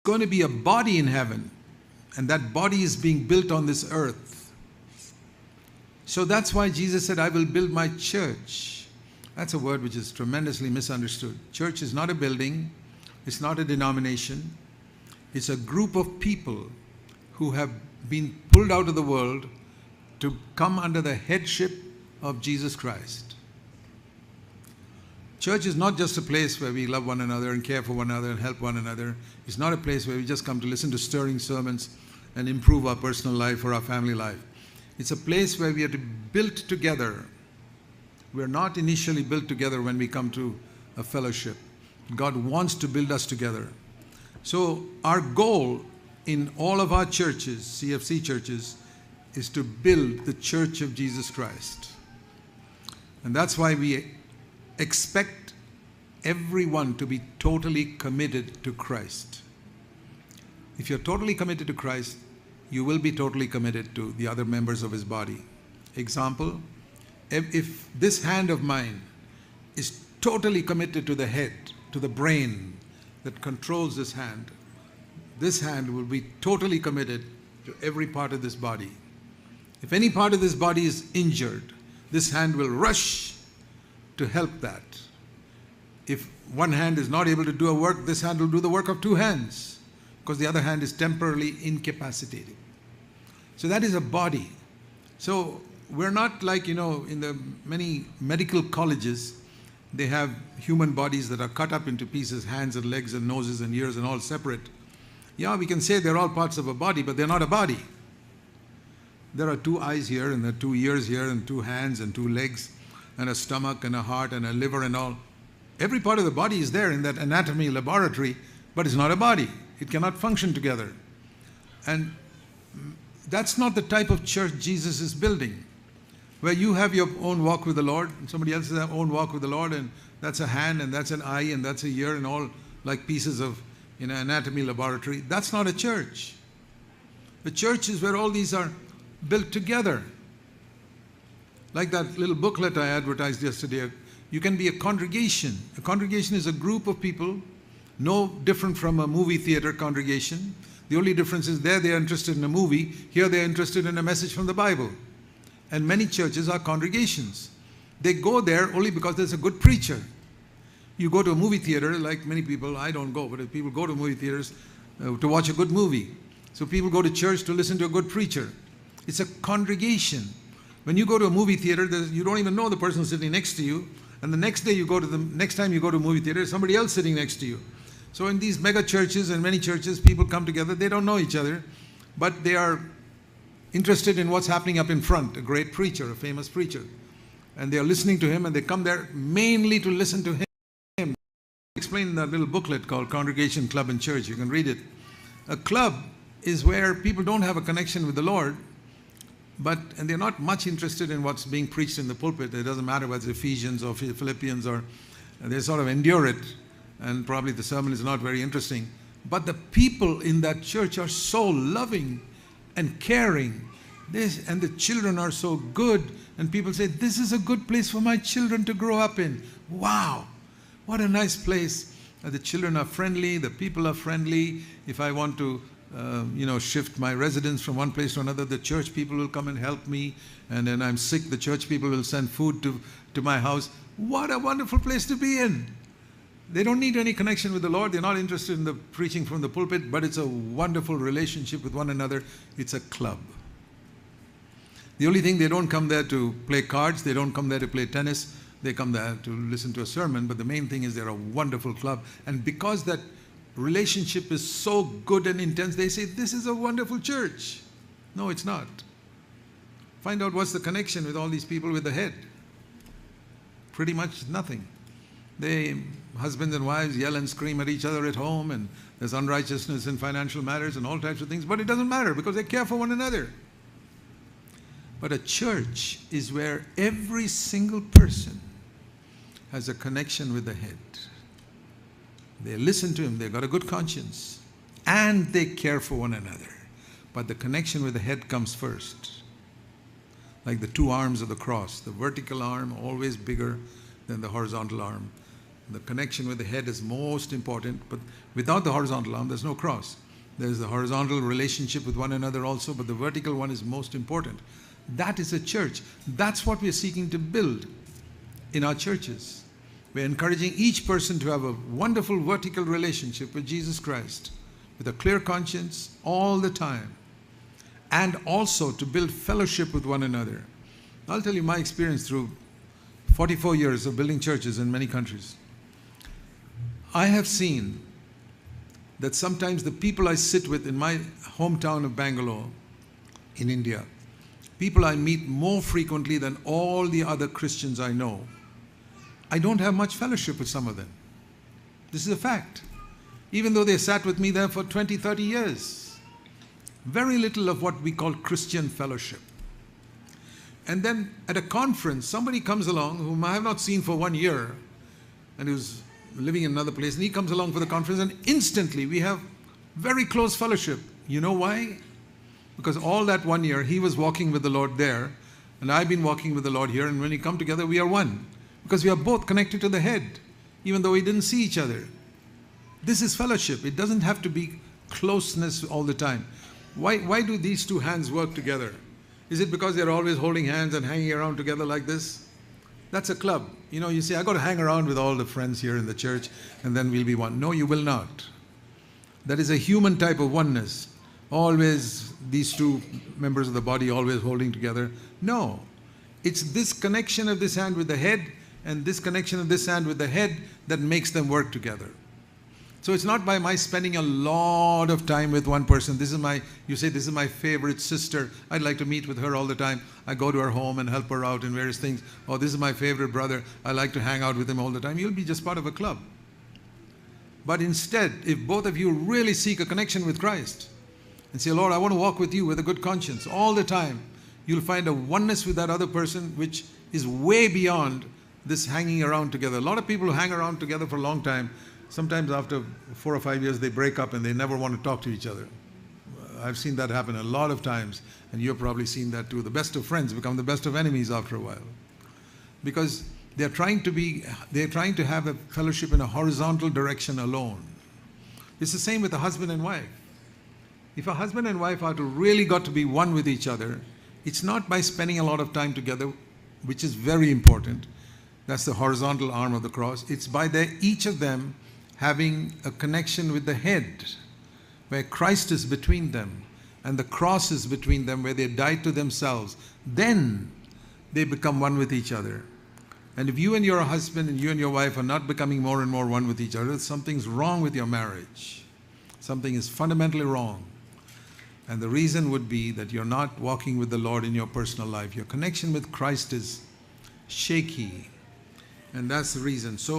going to be a body in heaven, and that body is being built on this earth. So that's why Jesus said, I will build my church. That's a word which is tremendously misunderstood. Church is not a building. It's not a denomination. It's a group of people who have been pulled out of the world to come under the headship of Jesus Christ. Church is not just a place where we love one another and care for one another and help one another. It's not a place where we just come to listen to stirring sermons and improve our personal life or our family life. It's a place where we are to be built together. We're not initially built together when we come to a fellowship. God wants to build us together. So our goal in all of our churches, CFC churches, is to build the Church of Jesus Christ. And that's why we expect everyone to be totally committed to Christ. If you're totally committed to Christ, you will be totally committed to the other members of his body. Example, if this hand of mine is totally committed to the head, to the brain that controls this hand will be totally committed to every part of this body. If any part of this body is injured, this hand will rush to help that. If one hand is not able to do a work, this hand will do the work of two hands, because the other hand is temporarily incapacitated. So that is a body. So we're not like, in the many medical colleges, they have human bodies that are cut up into pieces, hands and legs and noses and ears and all separate. Yeah, we can say they're all parts of a body, but they're not a body. There are two eyes here, and there are two ears here, and two hands and two legs, and a stomach and a heart and a liver and all. Every part of the body is there in that anatomy laboratory, but it's not a body. It cannot function together. And that's not the type of church Jesus is building, where you have your own walk with the Lord, and somebody else has their own walk with the Lord, and that's a hand, and that's an eye, and that's a ear, and all like pieces of anatomy laboratory. That's not a church. The church is where all these are built together. Like that little booklet I advertised yesterday, you can be a congregation. A congregation is a group of people, no different from a movie theater congregation. The only difference is there they are interested in a movie, here they are interested in a message from the Bible. And many churches are congregations. They go there only because there's a good preacher. You go to a movie theater, like many people, I don't go, but people go to movie theaters to watch a good movie. So people go to church to listen to a good preacher. It's a congregation. When you go to a movie theater, you don't even know the person sitting next to you. And the next time you go to a movie theater, somebody else sitting next to you. So in these mega churches and many churches, people come together. They don't know each other, but they are interested in what's happening up in front, a great preacher, a famous preacher. And they are listening to him, and they come there mainly to listen to him. I explained in that little booklet called Congregation, Club, and Church. You can read it. A club is where people don't have a connection with the Lord, and they're not much interested in what's being preached in the pulpit. It doesn't matter whether it's Ephesians or Philippians, or they sort of endure it, and probably the sermon is not very interesting. But the people in that church are so loving and caring, and the children are so good, and people say, this is a good place for my children to grow up in. Wow, what a nice place. The children are friendly, the people are friendly. If I want to shift my residence from one place to another, the church people will come and help me. And then I'm sick, the church people will send food to my house. What a wonderful place to be in. They don't need any connection with the Lord. They're not interested in the preaching from the pulpit, but it's a wonderful relationship with one another. It's a club. The only thing, they don't come there to play cards. They don't come there to play tennis. They come there to listen to a sermon. But the main thing is they're a wonderful club. And because that relationship is so good and intense, they say, this is a wonderful church. No, it's not. Find out what's the connection with all these people with the head. Pretty much nothing. Husbands and wives yell and scream at each other at home, and there's unrighteousness in financial matters and all types of things, but it doesn't matter because they care for one another. But a church is where every single person has a connection with the head. They listen to him, they've got a good conscience, and they care for one another. But the connection with the head comes first. Like the two arms of the cross, the vertical arm always bigger than the horizontal arm. The connection with the head is most important, but without the horizontal arm, there's no cross. There's the horizontal relationship with one another also, but the vertical one is most important. That is a church. That's what we're seeking to build in our churches. We're encouraging each person to have a wonderful vertical relationship with Jesus Christ, with a clear conscience all the time, and also to build fellowship with one another. I'll tell you my experience through 44 years of building churches in many countries. I have seen that sometimes the people I sit with in my hometown of Bangalore, in India, people I meet more frequently than all the other Christians I know, I don't have much fellowship with some of them. This is a fact. Even though they sat with me there for 20, 30 years. Very little of what we call Christian fellowship. And then at a conference, somebody comes along whom I have not seen for 1 year, and who's living in another place, and he comes along for the conference, and instantly we have very close fellowship. You know why? Because all that 1 year, he was walking with the Lord there, and I've been walking with the Lord here, and when we come together, we are one. Because we are both connected to the head, even though we didn't see each other. This is fellowship. It doesn't have to be closeness all the time. Why do these two hands work together? Is it because they're always holding hands and hanging around together like this? That's a club. You know, you say, I got to hang around with all the friends here in the church and then we'll be one. No, you will not. That is a human type of oneness. Always these two members of the body always holding together. No. It's this connection of this hand with the head and this connection of this hand with the head that makes them work together. So it's not by my spending a lot of time with one person. You say, this is my favorite sister. I'd like to meet with her all the time. I go to her home and help her out in various things. Oh, this is my favorite brother. I like to hang out with him all the time. You'll be just part of a club. But instead, if both of you really seek a connection with Christ and say, Lord, I want to walk with you with a good conscience all the time, you'll find a oneness with that other person which is way beyond this hanging around together. A lot of people who hang around together for a long time, sometimes after 4 or 5 years, they break up and they never want to talk to each other. I've seen that happen a lot of times, and you've probably seen that too. The best of friends become the best of enemies after a while. Because they're trying to have a fellowship in a horizontal direction alone. It's the same with a husband and wife. If a husband and wife are to really got to be one with each other, it's not by spending a lot of time together, which is very important. That's the horizontal arm of the cross. It's by each of them having a connection with the head, where Christ is between them and the cross is between them, where they die to themselves. Then they become one with each other. And if you and your husband and you and your wife are not becoming more and more one with each other, something's wrong with your marriage. Something is fundamentally wrong. And the reason would be that you're not walking with the Lord in your personal life. Your connection with Christ is shaky. And that's the reason. So